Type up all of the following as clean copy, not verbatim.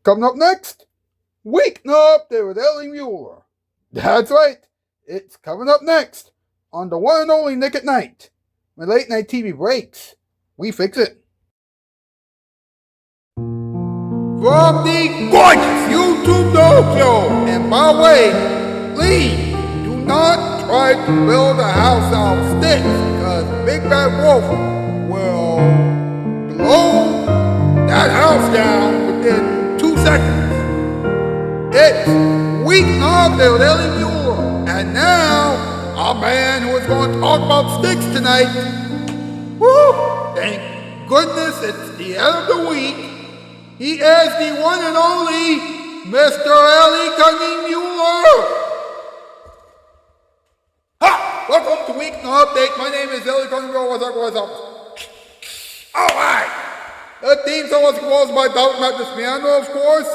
Coming up next, Weeknight with Ellie Muller. That's right, it's coming up next on the one and only Nick at Night. When late night TV breaks, we fix it. From the gorgeous YouTube dojo, and by the way, please do not try to build a house out of sticks, because Big Bad Wolf will blow that house down within 2 seconds. It's Weeknight with Ellie Muller, and now our man who is going to talk about sticks tonight. Woo! Thank goodness it's the end of the week. He is the one and only Mr. Ellie Cunning Muller. Ha! Welcome to Weeknight Update. My name is Ellie Cunning Muller. What's up? Alright! The theme song was composed by Dr. Mattress Piano, of course.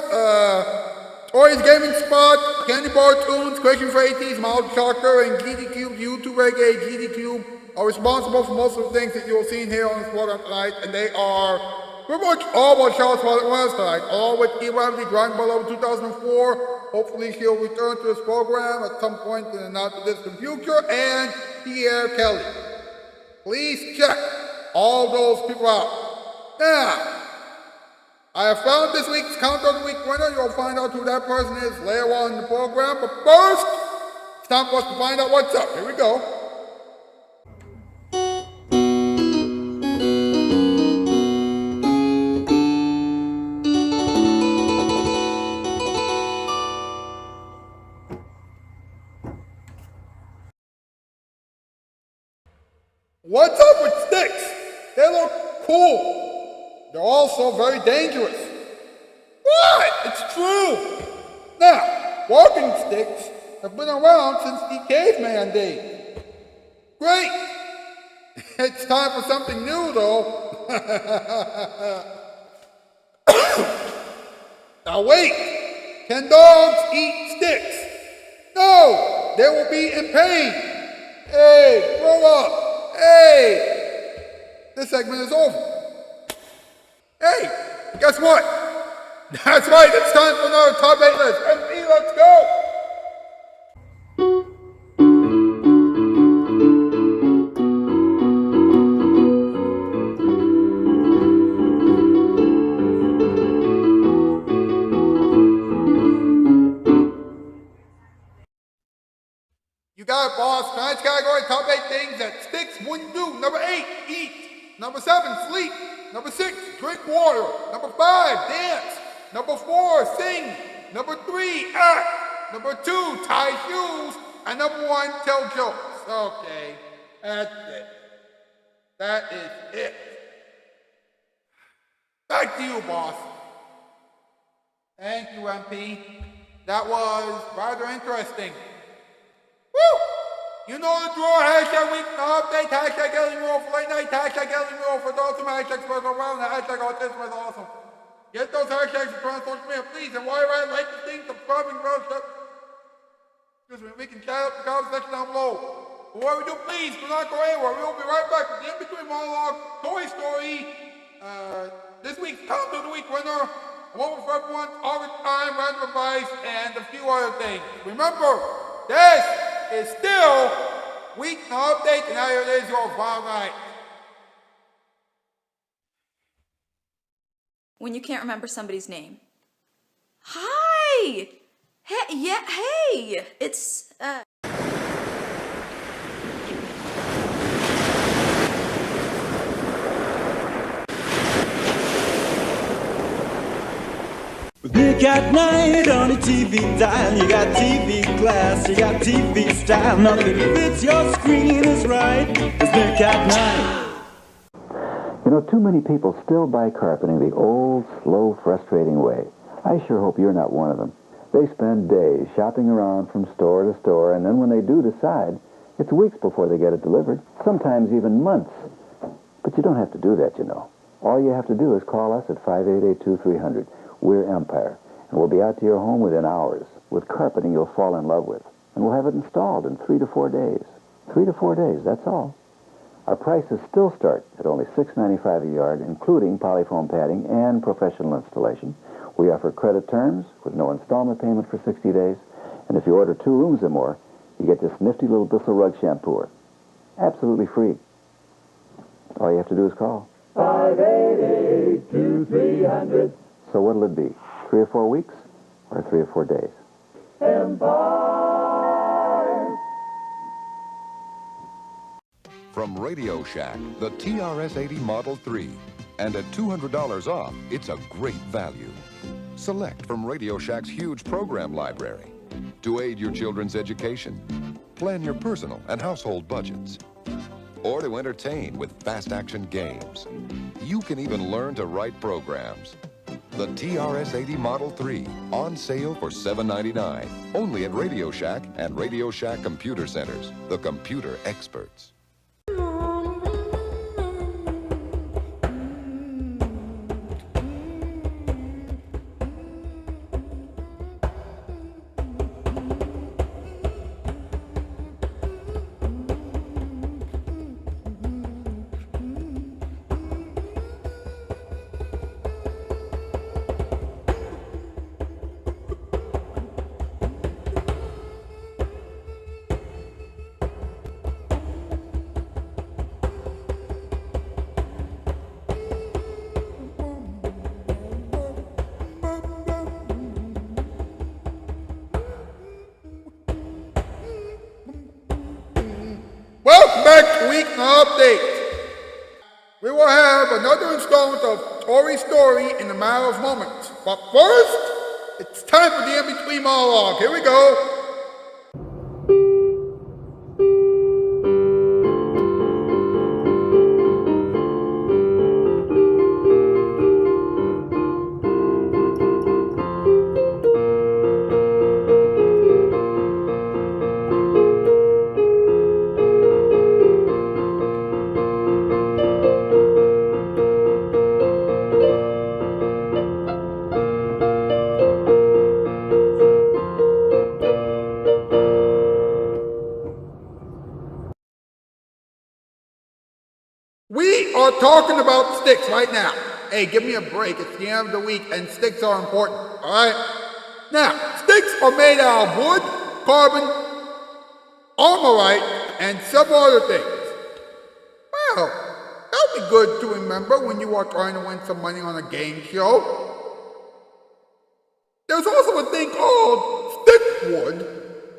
Tori's Gaming Spot, Candy Bar Tunes, Question for ATs, Mild Shocker, and GD Cube, YouTube Reggae, GD Cube are responsible for most of the things that you'll see here on this program tonight, and they are pretty much all what Shoutout Spotlight was tonight, all with E-Ramsey Grind by Level 2004. Hopefully she'll return to this program at some point in the not too distant future, and Pierre Kelly. Please check all those people out. Now, I have found this week's Countdown of the Week winner. You'll find out who that person is later on in the program. But first, it's time for us to find out what's up. Here we go. What's up with sticks? They look cool. They're also very dangerous. What? It's true. Now, walking sticks have been around since the caveman days. Great. It's time for something new, though. Now wait. Can dogs eat sticks? No, they will be in pain. Hey, grow up. Hey. This segment is over. Hey, guess what? That's right, it's time for another top 8 list. MP, let's go! You got it, boss. Tonight's category, top 8 things that sticks wouldn't do. Number 8, eat. Number 7, sleep. Number 6, drink water. Number 5, dance. Number 4, sing. Number 3, act. Number 2, tie shoes. And number 1, tell jokes. Okay, that's it. That is it. Back to you, boss. Thank you, MP. That was rather interesting. Woo! You know the drill, hashtag Weeknight Update, hashtag Ellie Muller for late night, hashtag Ellie Muller for those hashtags for around, and hashtag autism is awesome. Get those hashtags and try on social media, please, and while you're at it, like the thing, subscribe and excuse me, we can chat up the comment section down below. But what we do, please, do not go anywhere. We will be right back with the in-between monologue, Toy Story, this week's Countdown of the Week winner, a moment for everyone, all the time, random advice, and a few other things. Remember, this is still Weeknight Update, and now here it is, your final night. When you can't remember somebody's name. Hi! Hey, yeah, hey! It's, Nick at Night on a TV dial. You got TV glass, you got TV style. Nothing fits your screen is right. It's Nick at Night. You know, too many people still buy carpeting the old, slow, frustrating way. I sure hope you're not one of them. They spend days shopping around from store to store, and then when they do decide, it's weeks before they get it delivered, sometimes even months. But you don't have to do that, you know. All you have to do is call us at 588-2300. We're Empire, and we'll be out to your home within hours with carpeting you'll fall in love with. And we'll have it installed in 3 to 4 days. 3 to 4 days, that's all. Our prices still start at only $6.95 a yard, including polyfoam padding and professional installation. We offer credit terms with no installment payment for 60 days. And if you order 2 rooms or more, you get this nifty little Bissell rug shampooer. Absolutely free. All you have to do is call. 588-2300. So what'll it be? 3 or 4 weeks? Or 3 or 4 days? From Radio Shack, the TRS-80 Model 3. And at $200 off, it's a great value. Select from Radio Shack's huge program library to aid your children's education, plan your personal and household budgets, or to entertain with fast-action games. You can even learn to write programs. The TRS-80 Model 3, on sale for $7.99, only at Radio Shack and Radio Shack Computer Centers, the computer experts. Welcome back to Weeknight Update. We will have another installment of Tori's story in a matter of moments. But first, it's time for the in-between monologue. Here we go. We are talking about sticks right now. Hey, give me a break. It's the end of the week and sticks are important, all right? Now, sticks are made out of wood, carbon, armorite, and several other things. Well, that'll be good to remember when you are trying to win some money on a game show. There's also a thing called stickwood,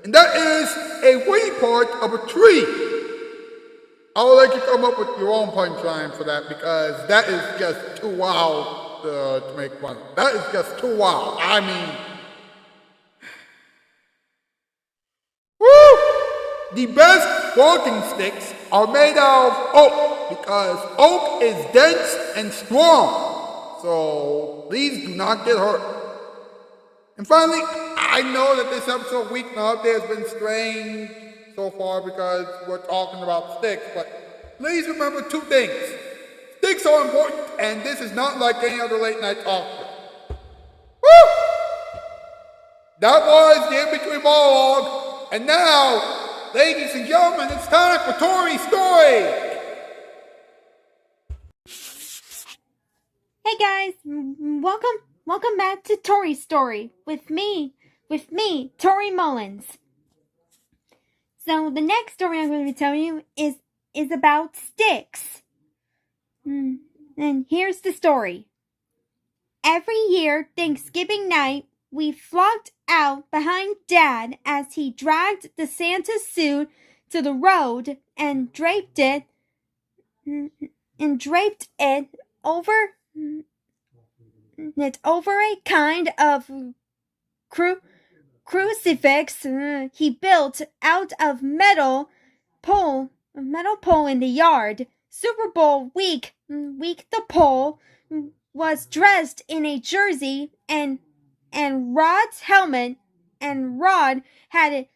and that is a woody part of a tree. I'll let you come up with your own punchline for that because that is just too wild to make fun of. That is just too wild. I mean, woo! The best walking sticks are made out of oak because oak is dense and strong. So please do not get hurt. And finally, I know that this episode of Weeknight Update has been strange so far because we're talking about sticks, but please remember 2 things. Sticks are important, and this is not like any other late night talk show. Woo! That was the in-between monologue, and now, ladies and gentlemen, it's time for Tori's story. Hey guys, welcome back to Tori's story with me, Tori Mullins. So the next story I'm going to be telling you is about sticks. And here's the story. Every year, Thanksgiving night, we flocked out behind Dad as he dragged the Santa suit to the road and draped it over a kind of crucifix he built out of metal pole in the yard. Super Bowl week the pole was dressed in a jersey and Rod's helmet, and Rod had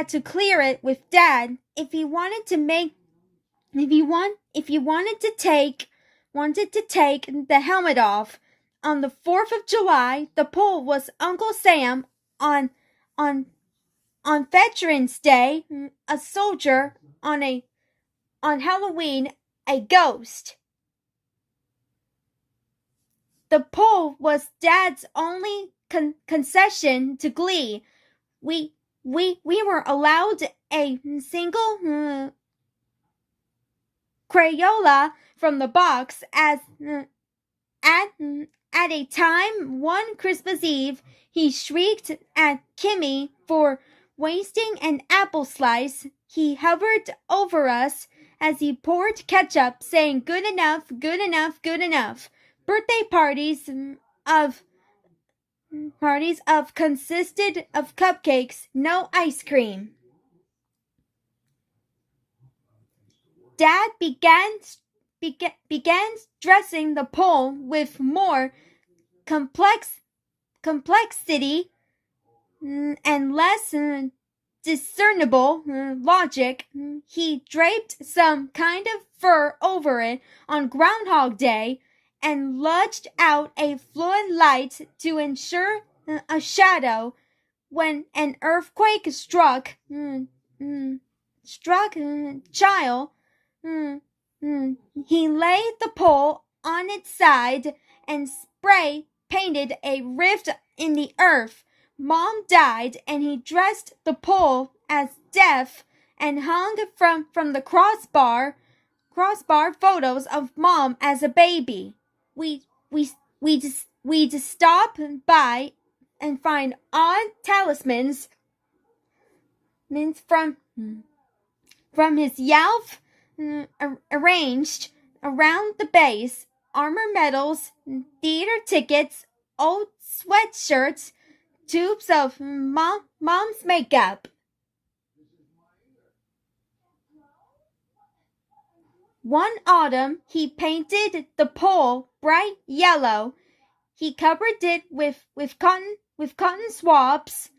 to clear it with Dad if he wanted to take the helmet off. On the 4th of July, the pole was Uncle Sam. On Veterans Day, a soldier. On Halloween, a ghost. The pole was Dad's only concession to Glee. We were allowed a single Crayola from the box as at a time one Christmas Eve he shrieked at Kimmy for wasting an apple slice. He hovered over us as he poured ketchup, saying, "Good enough, good enough, good enough." Birthday parties of consisted of cupcakes, no ice cream. Dad began dressing the pole with more complexity and less discernible logic. He draped some kind of fur over it on Groundhog Day and lodged out a fluid light to ensure a shadow when an earthquake struck child. He laid the pole on its side and spray painted a rift in the earth. Mom died, and he dressed the pole as deaf and hung from the crossbar photos of Mom as a baby. We just stop by and find odd talismans from his Yalf arranged around the base, armor medals, theater tickets, old sweatshirts, tubes of Mom's makeup. One autumn, he painted the pole bright yellow. He covered it with cotton swabs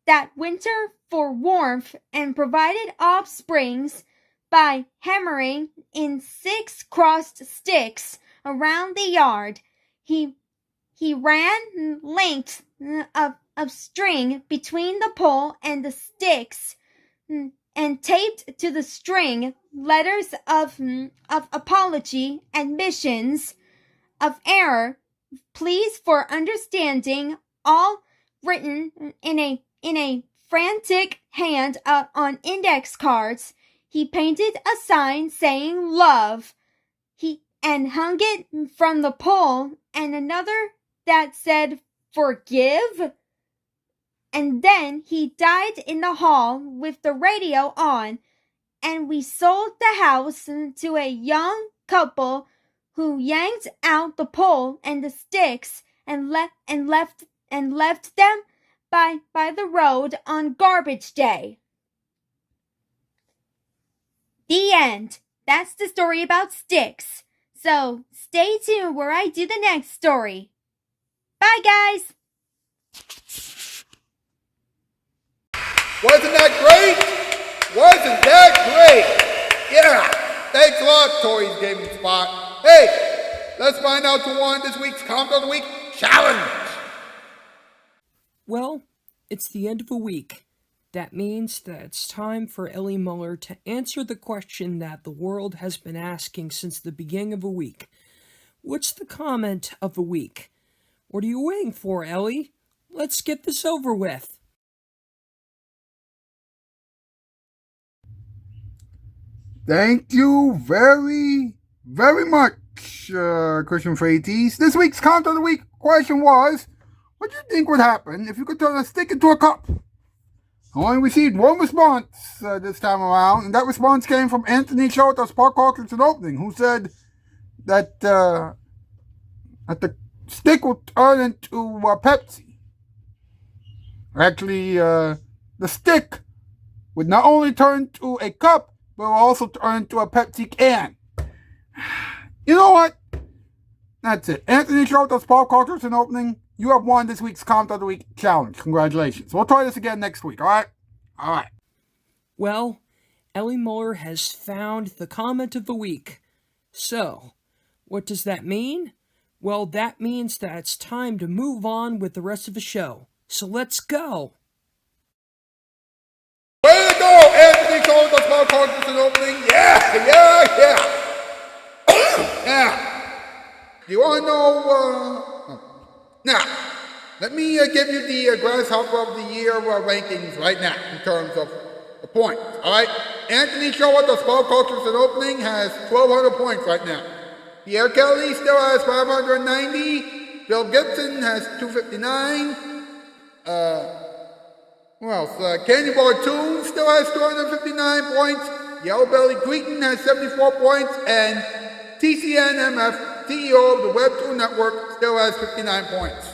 that winter for warmth and provided offsprings by hammering in 6 crossed sticks around the yard. He ran lengths of string between the pole and the sticks and taped to the string letters of apology, admissions of error, pleas for understanding, all written in a frantic hand on index cards. He painted a sign saying love. And hung it from the pole, and another that said forgive. And then he died in the hall with the radio on, and we sold the house to a young couple who yanked out the pole and the sticks and left them by the road on garbage day. The end. That's the story about sticks. So stay tuned where I do the next story. Bye, guys! Wasn't that great? Wasn't that great? Yeah! Thanks a lot, Tori's Gaming Spot. Hey, let's find out who won this week's Comment of the Week Challenge! Well, it's the end of a week. That means that it's time for Ellie Muller to answer the question that the world has been asking since the beginning of a week. What's the comment of the week? What are you waiting for, Ellie? Let's get this over with. Thank you very, very much, Christian Freites. This week's Comment of the Week question was, what do you think would happen if you could turn a stick into a cup? I only received one response this time around, and that response came from Anthony Shoutout Spotlight at an opening, who said that the stick would turn into Pepsi. Actually, the stick would not only turn to a cup, but will also turn into a Pepsi can. You know what? That's it. Anthony Shoutout Spotlight at an opening. You have won this week's Comment of the Week challenge. Congratulations. We'll try this again next week, alright? Alright. Well, Ellie Muller has found the comment of the week. So, what does that mean? Well, that means that it's time to move on with the rest of the show. So let's go! Way to go, Anthony Shoutout Spotlight at an opening. Yeah! Yeah! Do you want to know? Now, let me give you the Grasshopper of the Year rankings right now in terms of the points. All right, Anthony Shoutout Spotlight Cultures and Opening has 1,200 points right now. Pierre Kelly still has 590. Bill Gibson has 259. Who else? Candy Bar 2 still has 259 points. Yellow Belly Cretin has 74 points. And TCNMF, CEO of the Web2 Network, still has 59 points.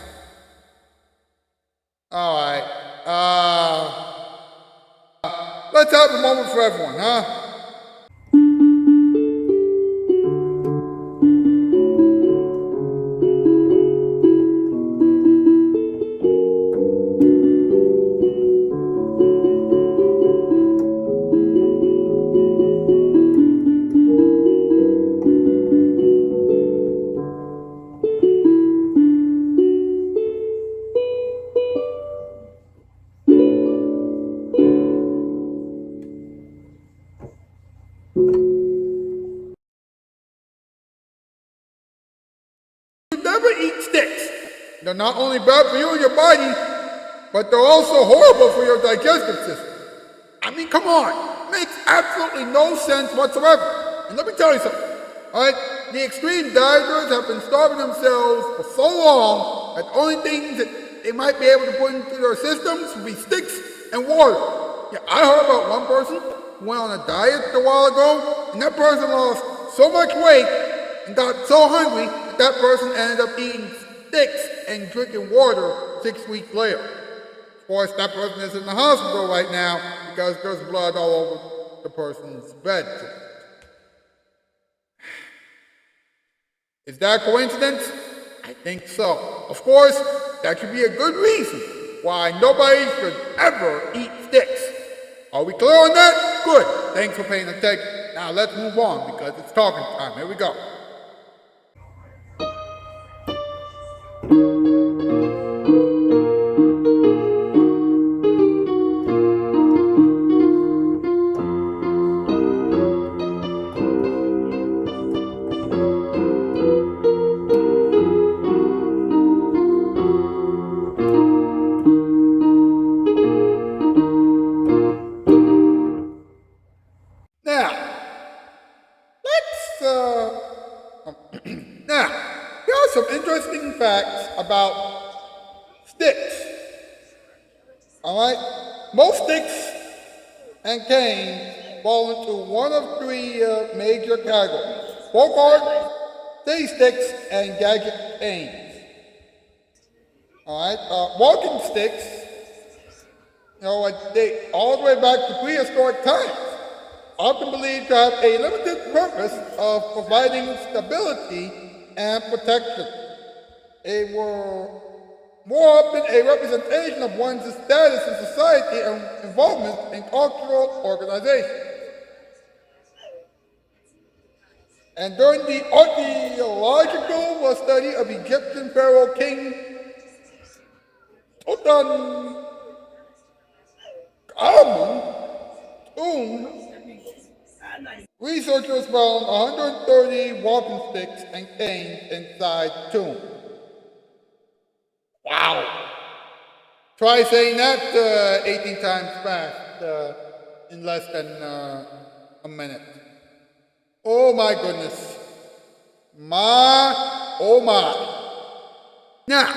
Alright. Let's have a moment for everyone, huh? Never eat sticks. They're not only bad for you and your body, but they're also horrible for your digestive system. I mean, come on. It makes absolutely no sense whatsoever. And let me tell you something. Alright? The extreme dieters have been starving themselves for so long that the only things that they might be able to put into their systems would be sticks and water. Yeah, I heard about one person who went on a diet a while ago, and that person lost so much weight and got so hungry that person ended up eating sticks and drinking water 6 weeks later. Of course, that person is in the hospital right now because there's blood all over the person's bed. Is that a coincidence? I think so. Of course, that should be a good reason why nobody should ever eat sticks. Are we clear on that? Good. Thanks for paying attention. Now let's move on because it's talking time. Here we go. Now, here are some interesting facts about sticks. Alright? Most sticks and canes fall into one of three major categories: folk art, city sticks, and gadget canes. Alright? Walking sticks, date all the way back to prehistoric times, often believed to have a limited purpose of providing stability and protection. They were more often a representation of one's status in society and involvement in cultural organizations. And during the archaeological study of Egyptian pharaoh king Tutankhamun tomb, researchers found 130 walking sticks and canes inside the tomb. Wow! Try saying that 18 times fast in less than a minute. Oh my goodness. Oh my. Now,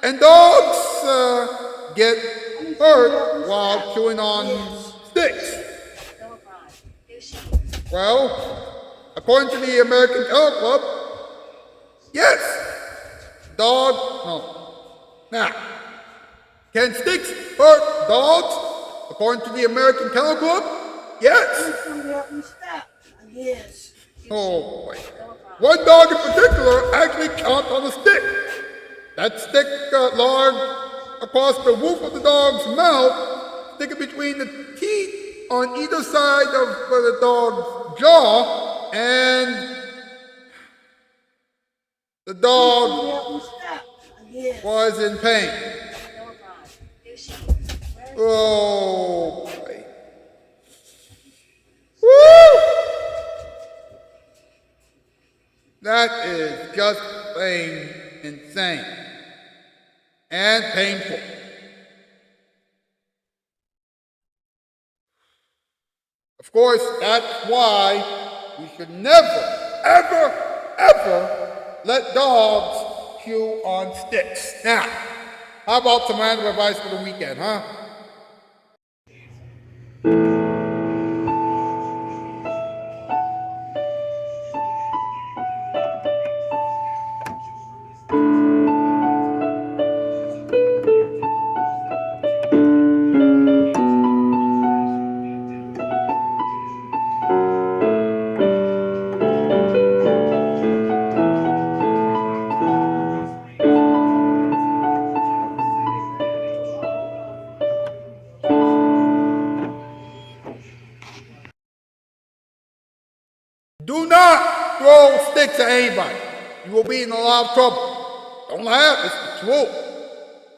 and dogs get hurt while chewing on sticks. Well, according to the American Kennel Club, yes, no. Now, can sticks hurt dogs? According to the American Kennel Club, yes. Yes. Oh boy. One dog in particular actually chomped on a stick. That stick large across the roof of the dog's mouth, sticking between the teeth on either side of the dog's jaw, and the dog was in pain. Oh boy. Woo! That is just plain insane and painful. Of course, that's why we should never, ever let dogs chew on sticks. Now, how about some random advice for the weekend, huh? Do not throw sticks at anybody. You will be in a lot of trouble. Don't laugh, it's the truth.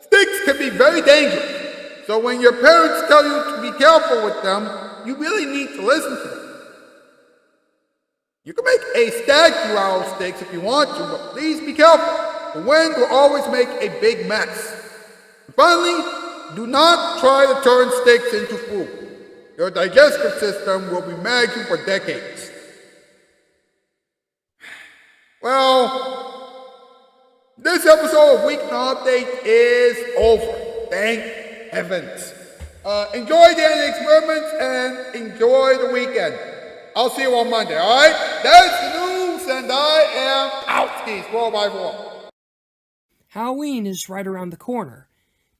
Sticks can be very dangerous. So when your parents tell you to be careful with them, you really need to listen to them. You can make a statue out of sticks if you want to, but please be careful. The wind will always make a big mess. And finally, do not try to turn sticks into food. Your digestive system will be mad at you for decades. Well, this episode of Weeknight Update is over. Thank heavens. Enjoy the experiments and enjoy the weekend. I'll see you on Monday, alright? That's the news, and I am out. Skis, 4x4. Halloween is right around the corner.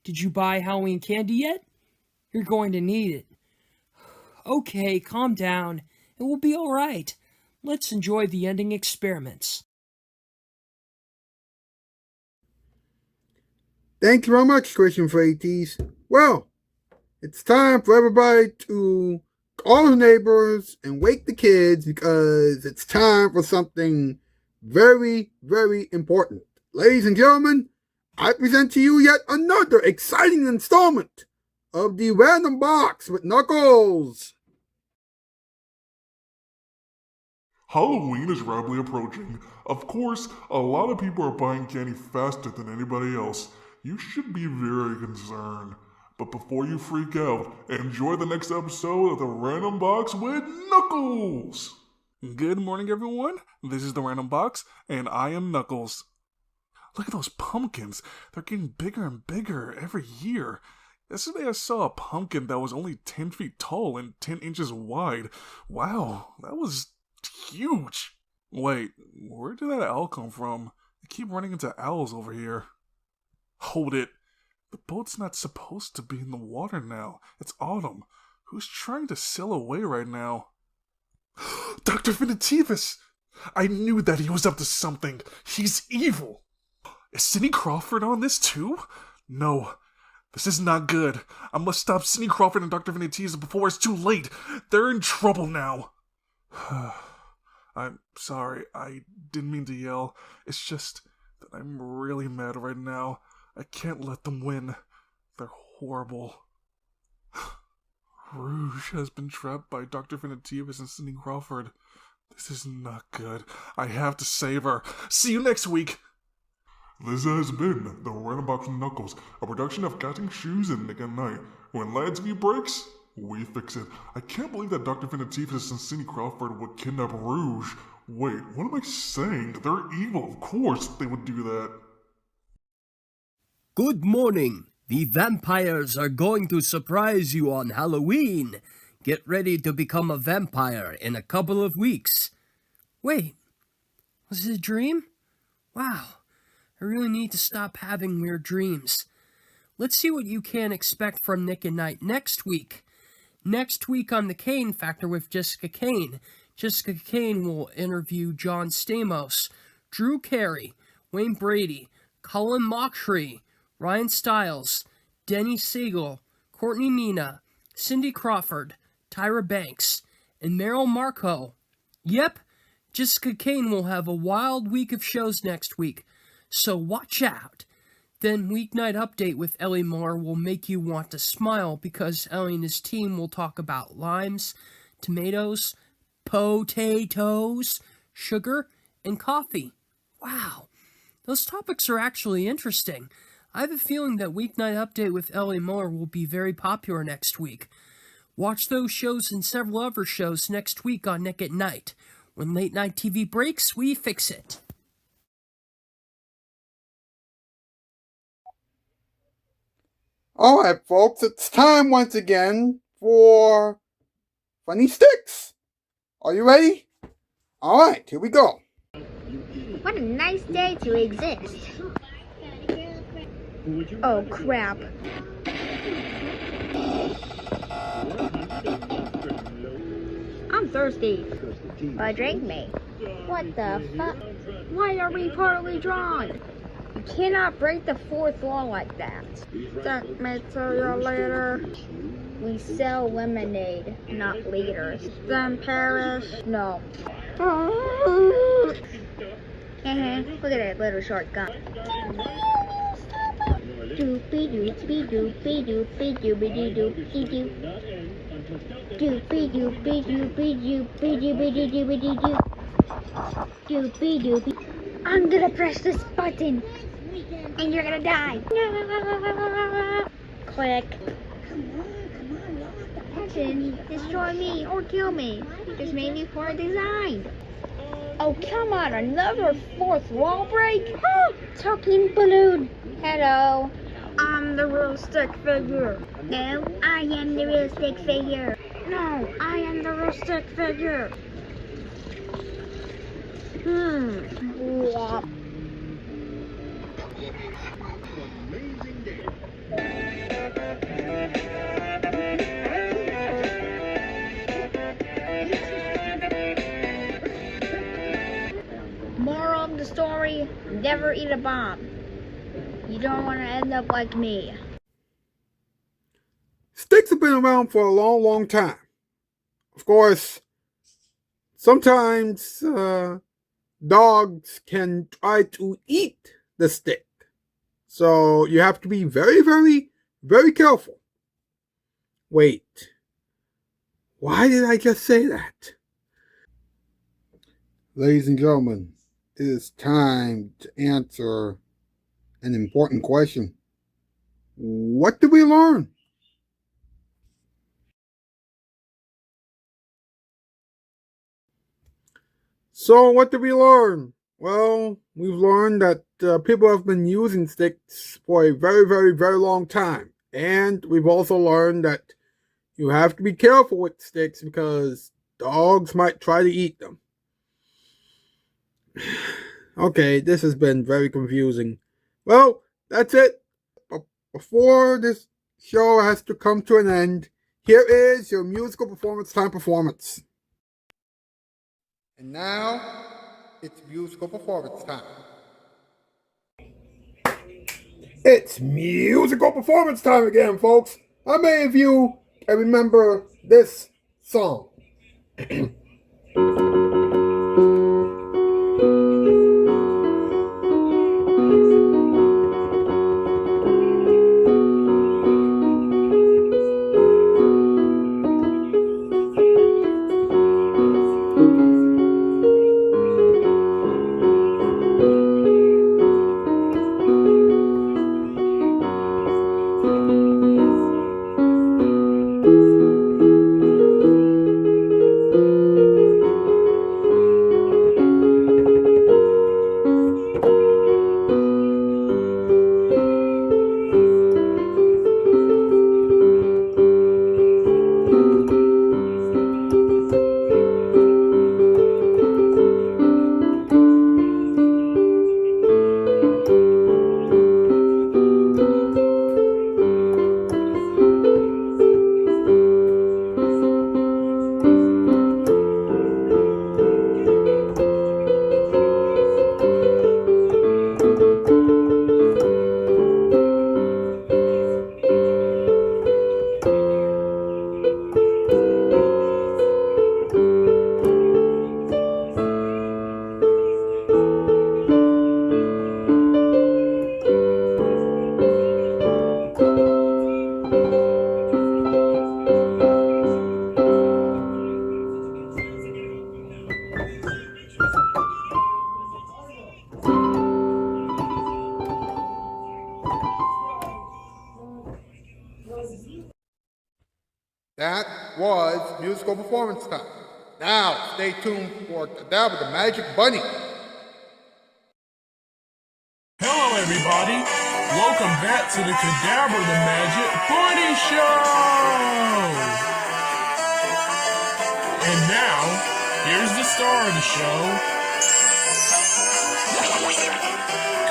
Did you buy Halloween candy yet? You're going to need it. Okay, calm down. It will be alright. Let's enjoy the ending experiments. Thank you very much, Christian Freighties. Well, it's time for everybody to call the neighbors and wake the kids because it's time for something very, very important. Ladies and gentlemen, I present to you yet another exciting installment of the Random Box with Knuckles. Halloween is rapidly approaching. Of course, a lot of people are buying candy faster than anybody else. You should be very concerned. But before you freak out, enjoy the next episode of the Random Box with Knuckles! Good morning, everyone. This is the Random Box, and I am Knuckles. Look at those pumpkins. They're getting bigger and bigger every year. Yesterday I saw a pumpkin that was only 10 feet tall and 10 inches wide. Wow, that was huge. Wait, where did that owl come from? I keep running into owls over here. Hold it. The boat's not supposed to be in the water now. It's autumn. Who's trying to sail away right now? Dr. Vinitivus! I knew that he was up to something. He's evil. Is Cindy Crawford on this too? No. This is not good. I must stop Cindy Crawford and Dr. Vinitivus before it's too late. They're in trouble now. I'm sorry. I didn't mean to yell. It's just that I'm really mad right now. I can't let them win. They're horrible. Rouge has been trapped by Dr. Vinitivus and Cindy Crawford. This is not good. I have to save her. See you next week. This has been the Random Box with Knuckles, a production of Catching Shoes and Nick and Night. When Lights View breaks, we fix it. I can't believe that Dr. Vinitivus and Cindy Crawford would kidnap Rouge. Wait, what am I saying? They're evil. Of course they would do that. Good morning. The vampires are going to surprise you on Halloween. Get ready to become a vampire in a couple of weeks. Wait, was it a dream? Wow, I really need to stop having weird dreams. Let's see what you can expect from Nick and Night next week. Next week on The Kane Factor with Jessica Kane. Jessica Kane will interview John Stamos, Drew Carey, Wayne Brady, Colin Mocktree, Ryan Stiles, Denny Siegel, Courtney Mina, Cindy Crawford, Tyra Banks, and Meryl Marco. Yep, Jessica Kane will have a wild week of shows next week, so watch out. Then Weeknight Update with Ellie Muller will make you want to smile because Ellie and his team will talk about limes, tomatoes, potatoes, sugar, and coffee. Wow, those topics are actually interesting. I have a feeling that Weeknight Update with Ellie Muller will be very popular next week. Watch those shows and several other shows next week on Nick at Night. When late night TV breaks, we fix it. Alright, folks, it's time once again for Funny Sticks. Are you ready? Alright, here we go. What a nice day to exist. Oh, crap. I'm thirsty. A drink me. What the fuck? Why are we partly drawn? You cannot break the fourth law like that. That may tell you later. We sell lemonade, not liters. Then perish? No. Look at that little shortcut. Doopy doopy doopy doopy doopy doopy doo. Doopy doopy doopy doopy doopy doopy doo. Doopy doopy. I'm gonna press this button, and you're gonna die. Click. Destroy me or kill me. Just made me poor design. Oh, come on, another fourth wall break? Talking balloon. Hello. I'm the real stick figure. No, I am the real stick figure. No, I am the real stick figure. Wop. Moral of the story, never eat a bomb. You don't want to end up like me. Sticks have been around for a long, long time. Of course, sometimes dogs can try to eat the stick. So you have to be very, very, very careful. Wait. Why did I just say that? Ladies and gentlemen, it is time to answer an important question. What did we learn? So what did we learn? Well, we've learned that people have been using sticks for a very, very, very long time. And we've also learned that you have to be careful with sticks because dogs might try to eat them. Okay, this has been very confusing. Well, that's it. But before this show has to come to an end, here is your musical performance time performance. And now, it's musical performance time. It's musical performance time again, folks. How many of you can remember this song? That was musical performance time. Now, stay tuned for Kadabra the Magic Bunny. Hello, everybody. Welcome back to the Kadabra the Magic Bunny Show. And now, here's the star of the show,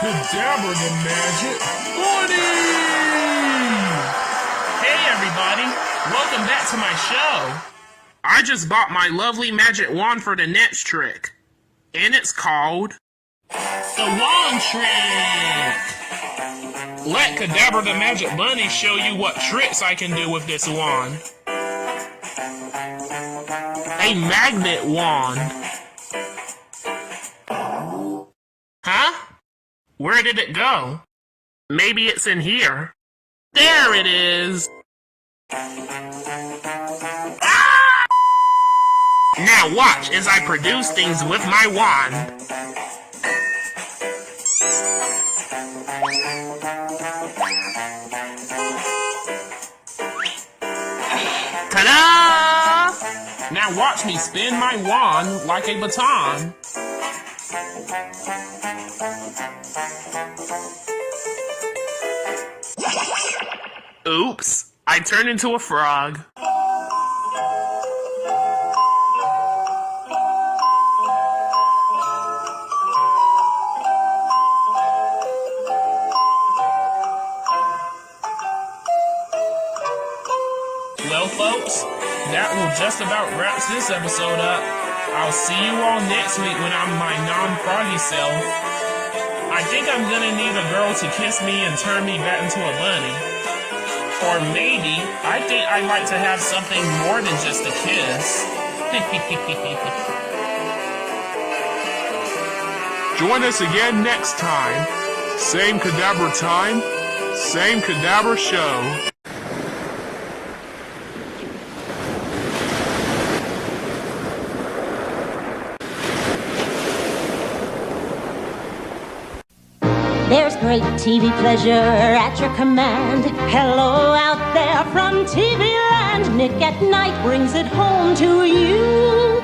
Kadabra the Magic Bunny. Hey, everybody. Welcome back to my show. I just bought my lovely magic wand for the next trick. And it's called the Wand Trick. Let Kadabra the Magic Bunny show you what tricks I can do with this wand. A magnet wand. Huh? Where did it go? Maybe it's in here. There it is. Ah! Now watch as I produce things with my wand. Ta-da! Now watch me spin my wand like a baton. Oops, I turned into a frog. Well, folks, that will just about wrap this episode up. I'll see you all next week when I'm my non-froggy self. I think I'm gonna need a girl to kiss me and turn me back into a bunny. Or maybe, I think I'd like to have something more than just a kiss. Join us again next time. Same Kadabra time, same Kadabra show. There's great TV pleasure at your command. Hello out there from TV land. Nick at Night brings it home to you.